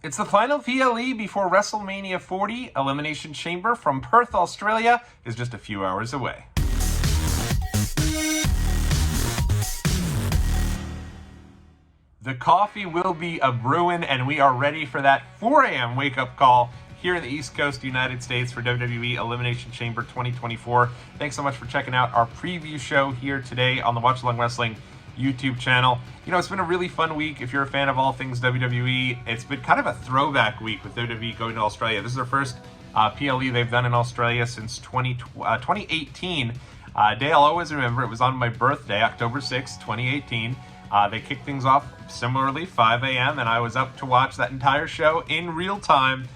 It's the final PLE before WrestleMania 40. Elimination Chamber from Perth, Australia is just a few hours away. The coffee will be a-brewing, and we are ready for that 4 a.m. wake-up call here in the East Coast United States for WWE Elimination Chamber 2024. Thanks so much for checking out our preview show here today on the Watch Along Wrestling YouTube channel. You know, it's been a really fun week if you're a fan of all things WWE. It's been kind of a throwback week with WWE going to Australia. This is their first PLE they've done in Australia since 2018. Day I'll always remember. It was on my birthday, October 6th, 2018. They kicked things off similarly, 5 a.m., and I was up to watch that entire show in real time.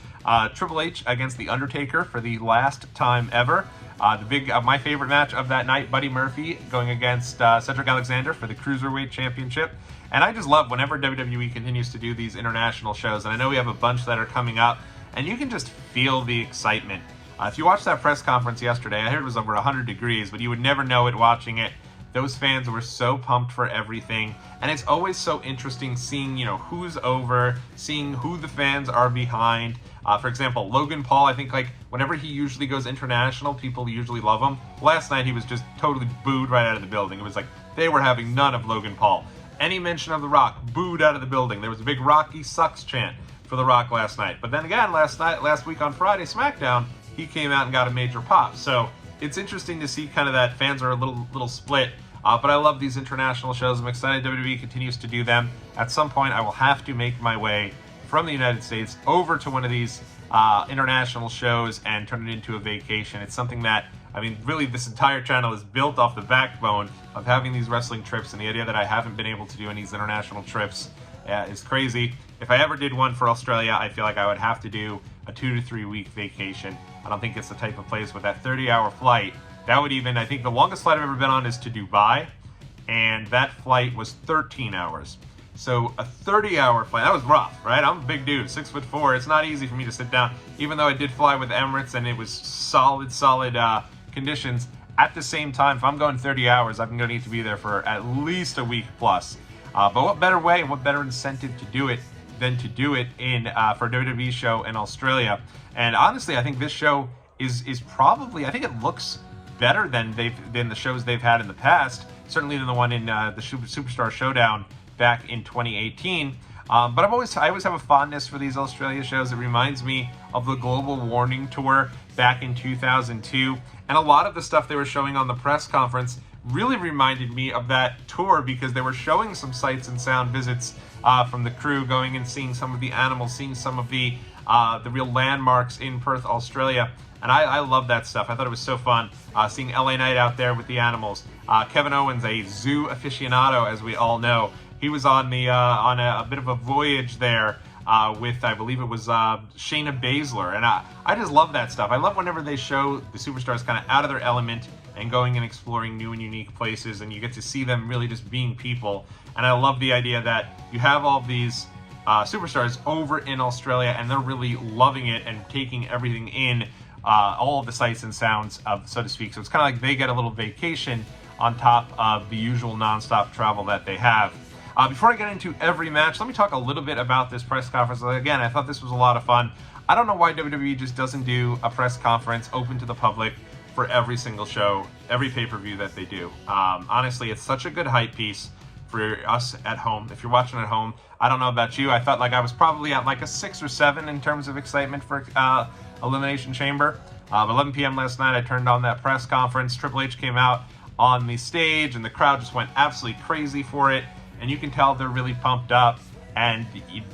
Triple H against The Undertaker for the last time ever. My favorite match of that night, Buddy Murphy going against Cedric Alexander for the Cruiserweight Championship. And I just love whenever WWE continues to do these international shows, and I know we have a bunch that are coming up, and you can just feel the excitement. If you watched that press conference yesterday, I heard it was over 100 degrees, but you would never know it watching it. Those fans were so pumped for everything, and it's always so interesting seeing, you know, who's over, seeing who the fans are behind. For example, Logan Paul, I think, like, whenever he usually goes international, people usually love him. Last night, he was just totally booed right out of the building. It was like they were having none of Logan Paul. Any mention of The Rock, booed out of the building. There was a big Rocky sucks chant for The Rock last night. But then again, last week on Friday, SmackDown, he came out and got a major pop. So it's interesting to see kind of that fans are a little split. But I love these international shows. I'm excited WWE continues to do them. At some point, I will have to make my way from the United States over to one of these international shows and turn it into a vacation. It's something that, I mean, really this entire channel is built off the backbone of having these wrestling trips, and the idea that I haven't been able to do any of these international trips is crazy. If I ever did one for Australia, I feel like I would have to do a 2 to 3 week vacation. I don't think it's the type of place with that 30-hour flight. That would even, I think the longest flight I've ever been on is to Dubai, and that flight was 13 hours. So a 30-hour flight, that was rough, right? I'm a big dude, 6'4". It's not easy for me to sit down, even though I did fly with Emirates and it was solid conditions. At the same time, if I'm going 30 hours, I'm going to need to be there for at least a week plus. But what better way and what better incentive to do it than to do it in for a WWE show in Australia? And honestly, I think this show is probably, I think it looks better than the shows they've had in the past. Certainly than the one in the Superstar Showdown back in 2018. But I always have a fondness for these Australia shows. It reminds me of the Global Warning Tour back in 2002. And a lot of the stuff they were showing on the press conference really reminded me of that tour, because they were showing some sights and sound visits from the crew, going and seeing some of the animals, seeing some of the real landmarks in Perth, Australia. And I love that stuff. I thought it was so fun seeing LA Knight out there with the animals. Kevin Owens, a zoo aficionado, as we all know. He was on a bit of a voyage there with, I believe it was Shayna Baszler. And I just love that stuff. I love whenever they show the superstars kind of out of their element and going and exploring new and unique places, and you get to see them really just being people. And I love the idea that you have all these superstars over in Australia, and they're really loving it and taking everything in, all of the sights and sounds, so to speak. So it's kind of like they get a little vacation on top of the usual nonstop travel that they have. Before I get into every match, let me talk a little bit about this press conference. Again, I thought this was a lot of fun. I don't know why WWE just doesn't do a press conference open to the public for every single show, every pay-per-view that they do. Honestly, it's such a good hype piece for us at home. If you're watching at home, I don't know about you, I felt like I was probably at like a 6 or 7 in terms of excitement for Elimination Chamber. 11 p.m. last night, I turned on that press conference. Triple H came out on the stage, and the crowd just went absolutely crazy for it. And you can tell they're really pumped up, and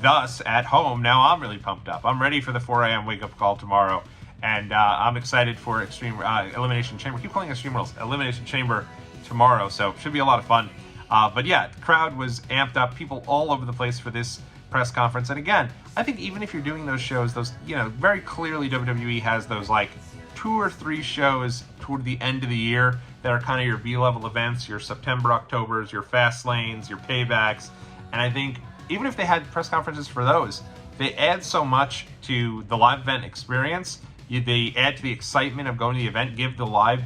thus, at home, now I'm really pumped up. I'm ready for the 4 a.m. wake-up call tomorrow, and I'm excited for Extreme Elimination Chamber. I keep calling it Extreme Rules. Elimination Chamber tomorrow, so it should be a lot of fun. But yeah, the crowd was amped up, people all over the place for this press conference. And again, I think even if you're doing those shows, those, you know, very clearly WWE has those like 2 or 3 shows toward the end of the year that are kind of your B-level events, your September, Octobers, your Fast Lanes, your Paybacks. And I think even if they had press conferences for those, they add so much to the live event experience. They add to the excitement of going to the event, give the live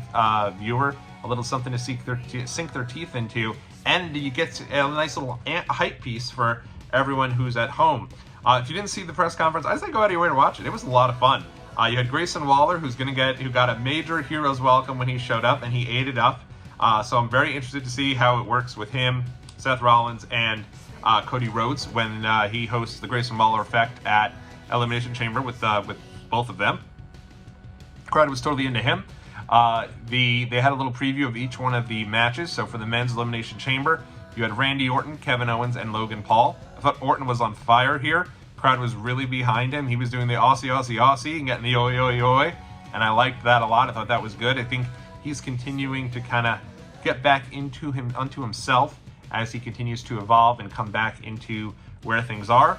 viewer a little something to sink their teeth into, and you get a nice little hype piece for everyone who's at home. If you didn't see the press conference, I say go out of your way to watch it. It was a lot of fun. You had Grayson Waller, who got a major hero's welcome when he showed up, and he ate it up. So I'm very interested to see how it works with him, Seth Rollins, and Cody Rhodes when he hosts the Grayson Waller effect at Elimination Chamber with both of them. The crowd was totally into him. They had a little preview of each one of the matches. So for the men's Elimination Chamber, you had Randy Orton, Kevin Owens, and Logan Paul. I thought Orton was on fire here. Crowd was really behind him. He was doing the Aussie, Aussie, Aussie and getting the oi, oi, oi. And I liked that a lot. I thought that was good. I think he's continuing to kind of get back onto himself as he continues to evolve and come back into where things are.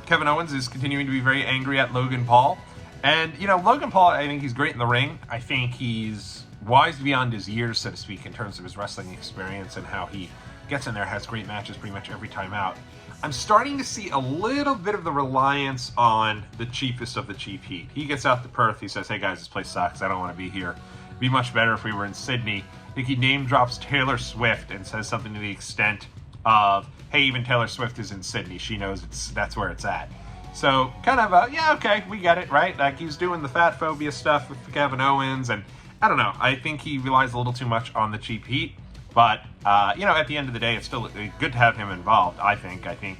Kevin Owens is continuing to be very angry at Logan Paul. And, Logan Paul, I think he's great in the ring. I think he's wise beyond his years, so to speak, in terms of his wrestling experience and how he gets in there, has great matches pretty much every time out. I'm starting to see a little bit of the reliance on the cheapest of the cheap heat. He gets out to Perth. He says, hey, guys, this place sucks. I don't want to be here. It'd be much better if we were in Sydney. I think he name drops Taylor Swift and says something to the extent of, hey, even Taylor Swift is in Sydney. She knows that's where it's at. So kind of, yeah, okay, we get it, right? Like he's doing the fat phobia stuff with Kevin Owens. And I don't know. I think he relies a little too much on the cheap heat. But, at the end of the day, it's still good to have him involved, I think. I think,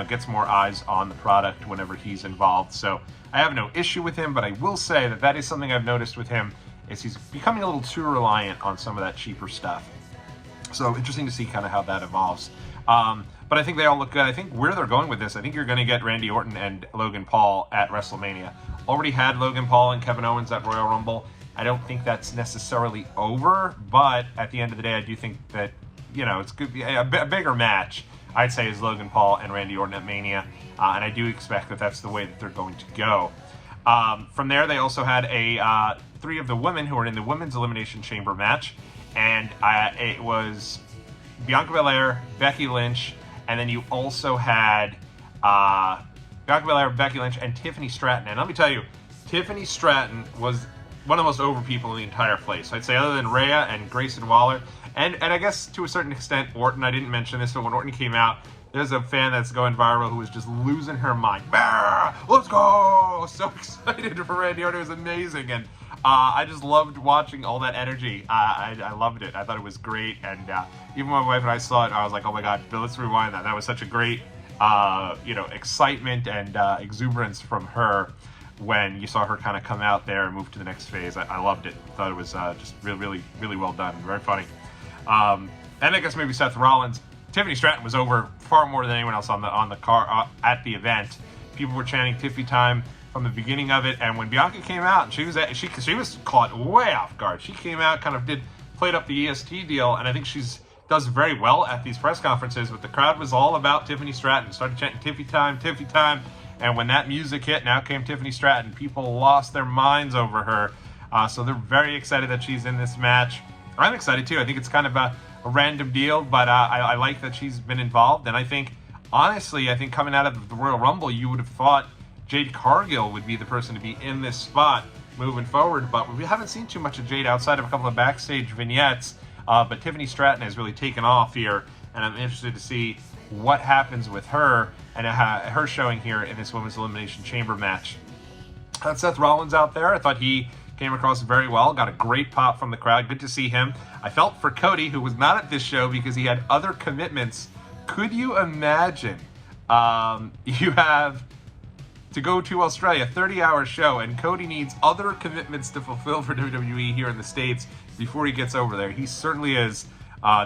gets more eyes on the product whenever he's involved. So I have no issue with him, but I will say that is something I've noticed with him, is he's becoming a little too reliant on some of that cheaper stuff. So interesting to see kind of how that evolves. But I think they all look good. I think where they're going with this, I think you're going to get Randy Orton and Logan Paul at WrestleMania. Already had Logan Paul and Kevin Owens at Royal Rumble. I don't think that's necessarily over, but at the end of the day, I do think that, it's good. A bigger match, I'd say, is Logan Paul and Randy Orton at Mania, and I do expect that that's the way that they're going to go. From there, they also had three of the women who were in the Women's Elimination Chamber match, and it was Bianca Belair, Becky Lynch, and then you also had Bianca Belair, Becky Lynch, and Tiffany Stratton. And let me tell you, Tiffany Stratton was one of the most over people in the entire place. I'd say other than Rhea and Grayson Waller, and I guess to a certain extent Orton. I didn't mention this, but when Orton came out, there's a fan that's going viral who was just losing her mind. Let's go! So excited for Randy Orton. It was amazing, and I just loved watching all that energy. I loved it. I thought it was great, and even my wife and I saw it, I was like, oh my god, Bill, let's rewind that. That was such a great, excitement and exuberance from her when you saw her kind of come out there and move to the next phase. I loved it. Thought it was just really, really, really well done. Very funny. And I guess maybe Seth Rollins. Tiffany Stratton was over far more than anyone else on the car at the event. People were chanting Tiffy time from the beginning of it, and when Bianca came out, she was caught way off guard. She came out, kind of played up the EST deal, and I think does very well at these press conferences. But the crowd was all about Tiffany Stratton. Started chanting Tiffy time, Tiffy time. And when that music hit, now came Tiffany Stratton. People lost their minds over her. So they're very excited that she's in this match. I'm excited too. I think it's kind of a random deal, but I like that she's been involved. And I think, honestly, coming out of the Royal Rumble, you would have thought Jade Cargill would be the person to be in this spot moving forward. But we haven't seen too much of Jade outside of a couple of backstage vignettes. But Tiffany Stratton has really taken off here, and I'm interested to see what happens with her and her showing here in this Women's Elimination Chamber match. Had Seth Rollins out there. I thought he came across very well. Got a great pop from the crowd. Good to see him. I felt for Cody, who was not at this show because he had other commitments. Could you imagine? You have to go to Australia, 30-hour show, and Cody needs other commitments to fulfill for WWE here in the States before he gets over there. He certainly is.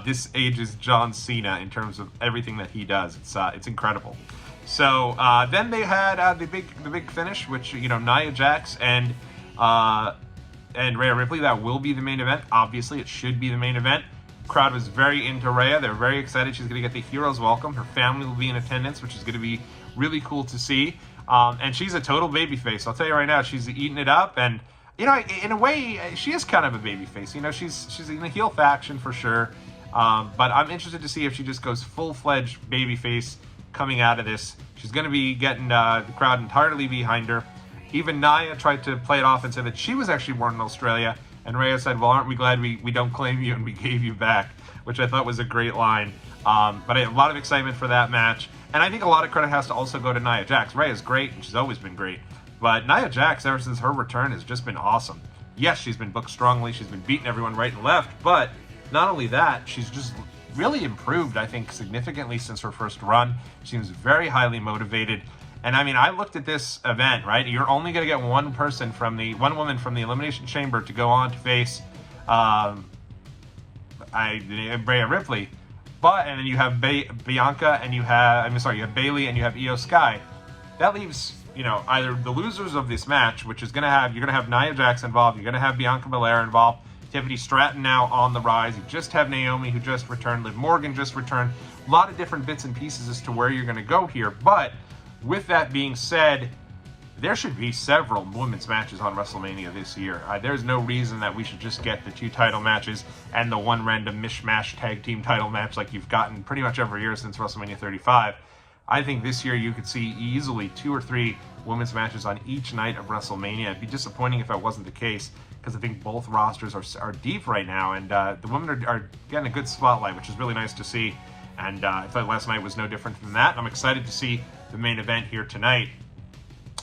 This ages John Cena in terms of everything that he does. It's incredible. So then they had the big finish, which Nia Jax and Rhea Ripley. That will be the main event. Obviously, it should be the main event. Crowd was very into Rhea. They're very excited. She's going to get the hero's welcome. Her family will be in attendance, which is going to be really cool to see. And she's a total babyface. I'll tell you right now, she's eating it up. And in a way, she is kind of a babyface. She's in the heel faction for sure. But I'm interested to see if she just goes full-fledged babyface coming out of this. She's going to be getting the crowd entirely behind her. Even Nia tried to play it off and said that she was actually born in Australia. And Rhea said, well, aren't we glad we don't claim you and we gave you back? Which I thought was a great line. But a lot of excitement for that match. And I think a lot of credit has to also go to Nia Jax. Rhea is great, and she's always been great. But Nia Jax, ever since her return, has just been awesome. Yes, she's been booked strongly. She's been beating everyone right and left. But not only that, she's just really improved, I think, significantly since her first run. She seems very highly motivated. And I mean, I looked at this event, right? You're only going to get one woman from the Elimination Chamber to go on to face Rhea Ripley. And then you have Bianca, and you have Bayley, and you have Io Sky. That leaves, either the losers of this match, which is you're gonna have Nia Jax involved, you're gonna have Bianca Belair involved, Tiffany Stratton now on the rise, you just have Naomi who just returned, Liv Morgan just returned, a lot of different bits and pieces as to where you're gonna go here. But with that being said, there should be several women's matches on WrestleMania this year. There's no reason that we should just get the 2 title matches and the one random mishmash tag team title match like you've gotten pretty much every year since WrestleMania 35. I think this year you could see easily 2 or 3 women's matches on each night of WrestleMania. It'd be disappointing if that wasn't the case, because I think both rosters are deep right now, and the women are getting a good spotlight, which is really nice to see. And I thought last night was no different than that. I'm excited to see the main event here tonight.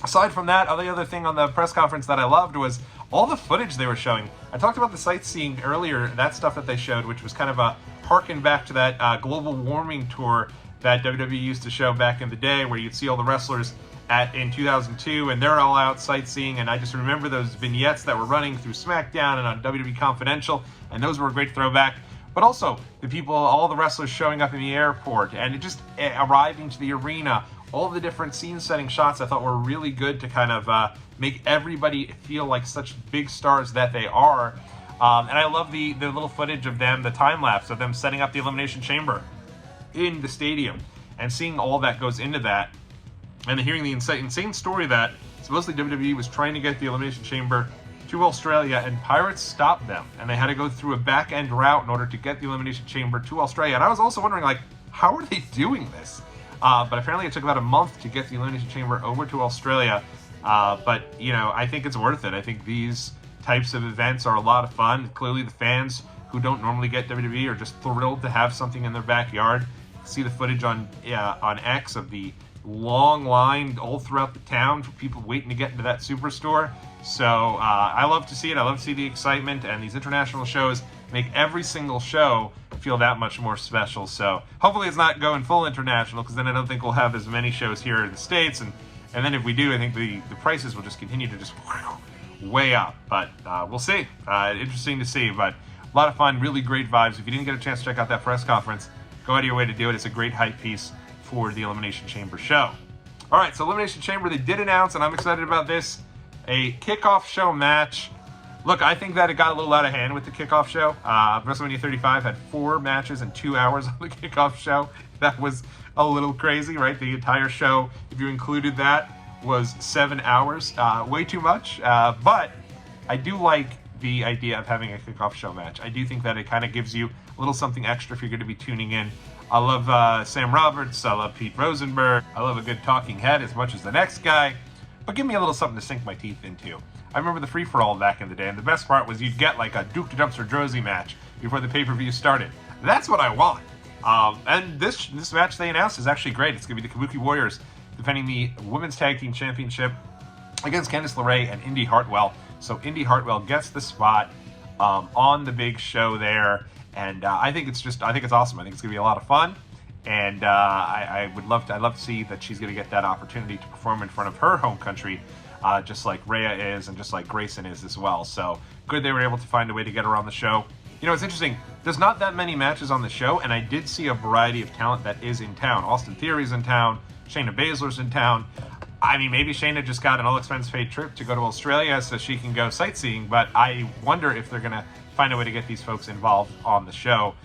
Aside from that, the other thing on the press conference that I loved was all the footage they were showing. I talked about the sightseeing earlier, that stuff that they showed, which was kind of a harken back to that global warming tour that WWE used to show back in the day, where you'd see all the wrestlers in 2002, and they're all out sightseeing. And I just remember those vignettes that were running through SmackDown and on WWE Confidential, and those were a great throwback. But also the people, all the wrestlers showing up in the airport, and it just arriving to the arena. All the different scene-setting shots I thought were really good to kind of make everybody feel like such big stars that they are. And I love the little footage of them, the time-lapse of them setting up the Elimination Chamber in the stadium, and seeing all that goes into that. And hearing the insane story that supposedly WWE was trying to get the Elimination Chamber to Australia, and Pirates stopped them. And they had to go through a back-end route in order to get the Elimination Chamber to Australia. And I was also wondering, like, how are they doing this? But apparently it took about a month to get the Elimination Chamber over to Australia. But, I think it's worth it. I think these types of events are a lot of fun. Clearly the fans who don't normally get WWE are just thrilled to have something in their backyard. See the footage on X of the long line all throughout the town for people waiting to get into that superstore. So I love to see it. I love to see the excitement, and these international shows make every single show feel that much more special. So hopefully it's not going full international, because then I don't think we'll have as many shows here in the States, and then if we do, I think the prices will just continue to just way up. But we'll see. Interesting to see, but a lot of fun, really great vibes. If you didn't get a chance to check out that press conference, go out of your way to do it. It's a great hype piece for the Elimination Chamber show. All right, so Elimination Chamber, they did announce, and I'm excited about this, a kickoff show match. Look, I think that it got a little out of hand with the kickoff show. WrestleMania 35 had 4 matches and 2 hours on the kickoff show. That was a little crazy, right? The entire show, if you included that, was 7 hours. Way too much, but I do like the idea of having a kickoff show match. I do think that it kind of gives you a little something extra if you're going to be tuning in. I love Sam Roberts. I love Pete Rosenberg. I love a good talking head as much as the next guy. But give me a little something to sink my teeth into. I remember the free-for-all back in the day, and the best part was you'd get like a Duke to Dumpster Drozy match before the pay-per-view started. That's what I want. And this match they announced is actually great. It's going to be the Kabuki Warriors defending the Women's Tag Team Championship against Candice LeRae and Indy Hartwell. So Indy Hartwell gets the spot on the big show there, and I think it's awesome. I think it's going to be a lot of fun, and I'd love to see that she's going to get that opportunity to perform in front of her home country, just like Rhea is and just like Grayson is as well. So good they were able to find a way to get her on the show. It's interesting. There's not that many matches on the show, and I did see a variety of talent that is in town. Austin Theory's in town. Shayna Baszler's in town. I mean, maybe Shayna just got an all-expense-paid trip to go to Australia so she can go sightseeing, but I wonder if they're going to find a way to get these folks involved on the show,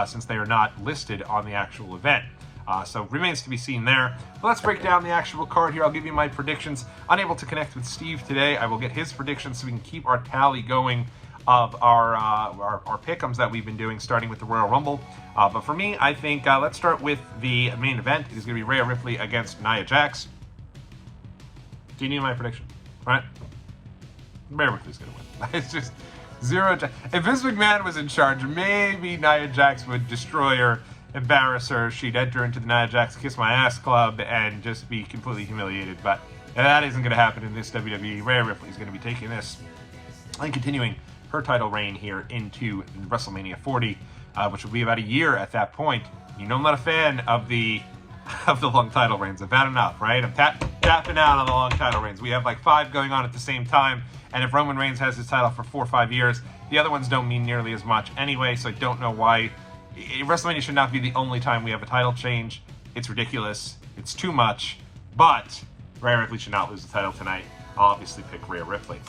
since they are not listed on the actual event. So remains to be seen there. But let's break down the actual card here. I'll give you my predictions. Unable to connect with Steve today. I will get his predictions so we can keep our tally going of our pick'ems that we've been doing, starting with the Royal Rumble. But for me, I think let's start with the main event. It is going to be Rhea Ripley against Nia Jax. Do you need my prediction? Right? Rhea Ripley's going to win. It's just 0. If Vince McMahon was in charge, maybe Nia Jax would destroy her embarrass her. She'd enter into the Nia Jax Kiss My Ass Club and just be completely humiliated. But that isn't going to happen in this WWE. Rhea Ripley is going to be taking this and continuing her title reign here into WrestleMania 40, which will be about a year at that point. You know I'm not a fan of the long title reigns. I've had enough, right? I'm tapping out on the long title reigns. We have like 5 going on at the same time, and if Roman Reigns has his title for 4 or 5 years, the other ones don't mean nearly as much anyway, so I don't know why. WrestleMania should not be the only time we have a title change. It's ridiculous. It's too much. But Rhea Ripley should not lose the title tonight. I'll obviously pick Rhea Ripley.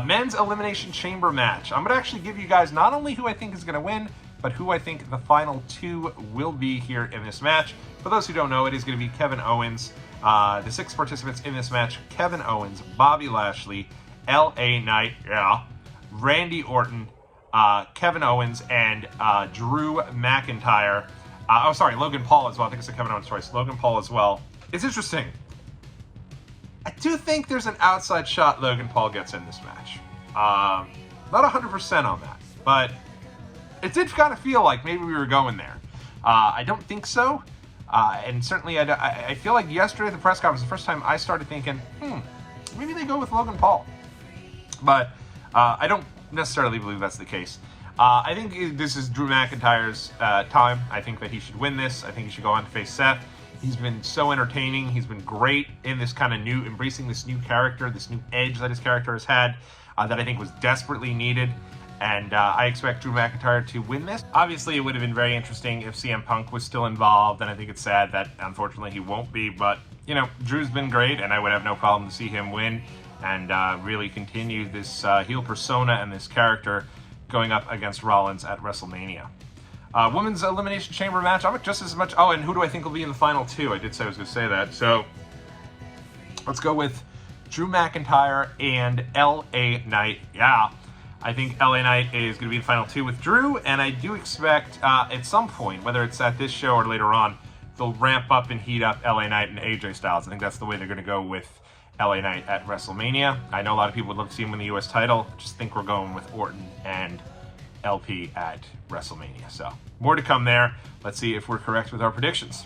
Men's Elimination Chamber match. I'm going to actually give you guys not only who I think is going to win, but who I think the final 2 will be here in this match. For those who don't know, it is going to be Kevin Owens. The 6 participants in this match: Kevin Owens, Bobby Lashley, L.A. Knight, Randy Orton, Kevin Owens, and Drew McIntyre. Logan Paul as well. I think it's a Kevin Owens choice. Logan Paul as well. It's interesting. I do think there's an outside shot Logan Paul gets in this match. Not 100% on that, but it did kind of feel like maybe we were going there. I don't think so. And certainly I feel like yesterday at the press conference, the first time I started thinking, maybe they go with Logan Paul. But I don't necessarily believe that's the case. I think this is Drew McIntyre's time. I think that he should win this. I think he should go on to face Seth. He's been so entertaining. He's been great in this kind of embracing this new character, this new edge that his character has had, that I think was desperately needed. And I expect Drew McIntyre to win this. Obviously, it would have been very interesting if CM Punk was still involved, and I think it's sad that, unfortunately, he won't be. But, you know, Drew's been great, and I would have no problem to see him win and really continue this heel persona and this character going up against Rollins at WrestleMania. Women's Elimination Chamber match, I'm just as much... Oh, and who do I think will be in the final 2? I did say I was going to say that. So, let's go with Drew McIntyre and L.A. Knight. Yeah. I think LA Knight is going to be in final 2 with Drew, and I do expect at some point, whether it's at this show or later on, they'll ramp up and heat up LA Knight and AJ Styles. I think that's the way they're going to go with LA Knight at WrestleMania. I know a lot of people would love to see him win the U.S. title. Just think we're going with Orton and LP at WrestleMania. So, more to come there. Let's see if we're correct with our predictions.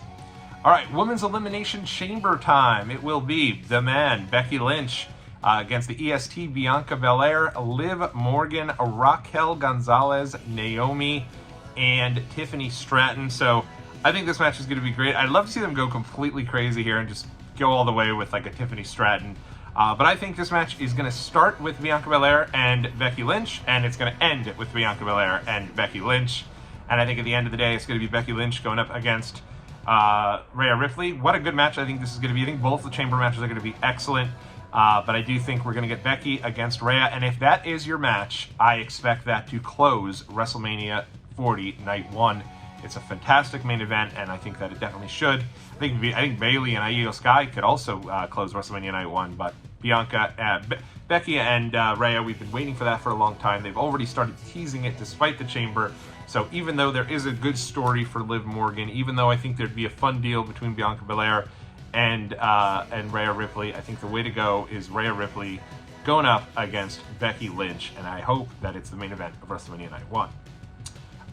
All right, Women's Elimination Chamber time. It will be the man, Becky Lynch, against the EST, Bianca Belair, Liv Morgan, Raquel Gonzalez, Naomi, and Tiffany Stratton. So I think this match is going to be great. I'd love to see them go completely crazy here and just go all the way with like a Tiffany Stratton. But I think this match is going to start with Bianca Belair and Becky Lynch, and it's going to end with Bianca Belair and Becky Lynch. And I think at the end of the day, it's going to be Becky Lynch going up against Rhea Ripley. What a good match I think this is going to be. I think both the chamber matches are going to be excellent. But I do think we're going to get Becky against Rhea. And if that is your match, I expect that to close WrestleMania 40 Night 1. It's a fantastic main event, and I think that it definitely should. I think Bayley and Io Sky could also close WrestleMania Night 1. But Becky and Rhea, we've been waiting for that for a long time. They've already started teasing it despite the chamber. So even though there is a good story for Liv Morgan, even though I think there'd be a fun deal between Bianca Belair and Rhea Ripley, I think the way to go is Rhea Ripley going up against Becky Lynch, and I hope that it's the main event of WrestleMania Night 1.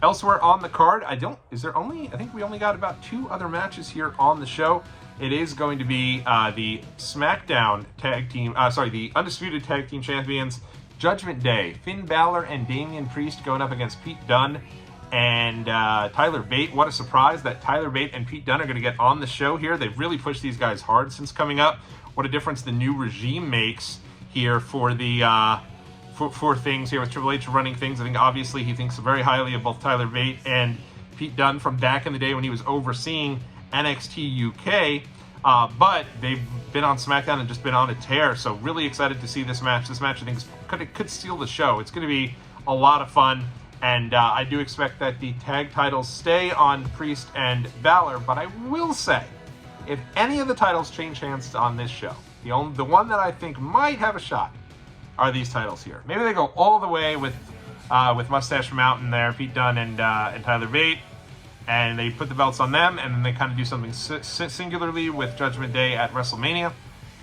Elsewhere on the card, I think we only got about 2 other matches here on the show. It is going to be the SmackDown Tag Team, the Undisputed Tag Team Champions, Judgment Day, Finn Balor and Damian Priest going up against Pete Dunne and Tyler Bate. What a surprise that Tyler Bate and Pete Dunne are going to get on the show here. They've really pushed these guys hard since coming up. What a difference the new regime makes here for the for things here with Triple H running things. I think obviously he thinks very highly of both Tyler Bate and Pete Dunne from back in the day when he was overseeing NXT UK. But they've been on SmackDown and just been on a tear. So really excited to see this match. This match I think could steal the show. It's going to be a lot of fun. And I do expect that the tag titles stay on Priest and Balor. But I will say, if any of the titles change hands on this show, the one that I think might have a shot are these titles here. Maybe they go all the way with Mustache Mountain there, Pete Dunne and Tyler Bate, and they put the belts on them, and then they kind of do something singularly with Judgment Day at WrestleMania.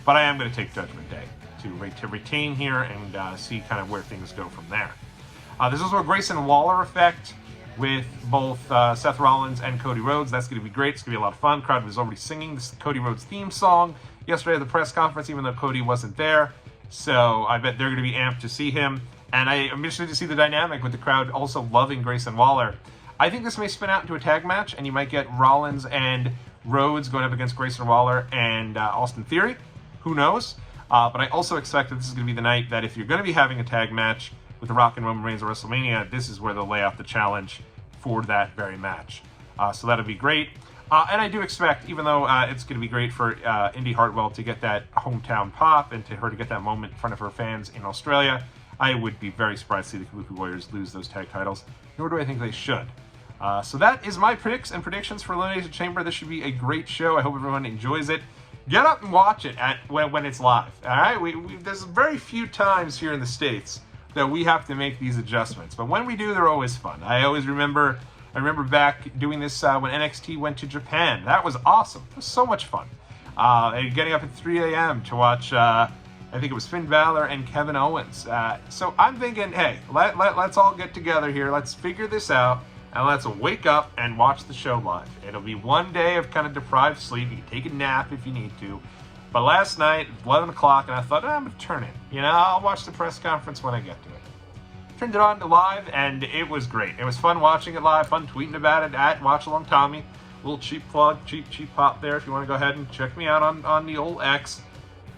But I am going to take Judgment Day to retain here and see kind of where things go from there. There's also a Grayson Waller effect with both Seth Rollins and Cody Rhodes. That's going to be great. It's going to be a lot of fun. The crowd was already singing the Cody Rhodes theme song yesterday at the press conference, even though Cody wasn't there. So I bet they're going to be amped to see him. And I'm interested to see the dynamic with the crowd also loving Grayson Waller. I think this may spin out into a tag match, and you might get Rollins and Rhodes going up against Grayson Waller and Austin Theory. Who knows? But I also expect that this is going to be the night that if you're going to be having a tag match with The Rock and Roman Reigns at WrestleMania, this is where they'll lay out the challenge for that very match. So that'll be great. And I do expect, even though it's going to be great for Indy Hartwell to get that hometown pop and to her to get that moment in front of her fans in Australia, I would be very surprised to see the Kabuki Warriors lose those tag titles, nor do I think they should. So that is my picks and predictions for Elimination Chamber. This should be a great show. I hope everyone enjoys it. Get up and watch it when it's live. All right, there's very few times here in the States that we have to make these adjustments, but when we do, they're always fun. I remember back doing this when NXT went to Japan. That was awesome. It was so much fun. And getting up at 3 a.m. to watch, I think it was Finn Balor and Kevin Owens. So I'm thinking, hey, let's all get together here. Let's figure this out, and let's wake up and watch the show live. It'll be one day of kind of deprived sleep. You can take a nap if you need to. But last night, 11 o'clock, and I thought, I'm going to turn in. I'll watch the press conference when I get to it. Turned it on to live, and it was great. It was fun watching it live, fun tweeting about it at Watch Along Tommy. Little cheap plug, cheap pop there if you want to go ahead and check me out on the old X.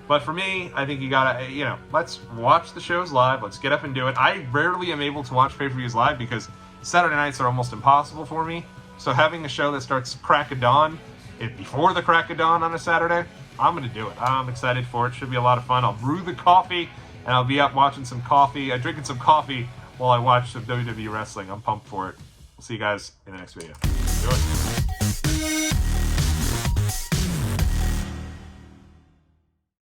But for me, I think you gotta, let's watch the shows live. Let's get up and do it. I rarely am able to watch pay-per-views live because Saturday nights are almost impossible for me. So having a show that starts crack of dawn, before the crack of dawn on a Saturday, I'm going to do it. I'm excited for it. Should be a lot of fun. I'll brew the coffee, and I'll be up watching some coffee, drinking some coffee while I watch some WWE wrestling. I'm pumped for it. We'll see you guys in the next video. Enjoy.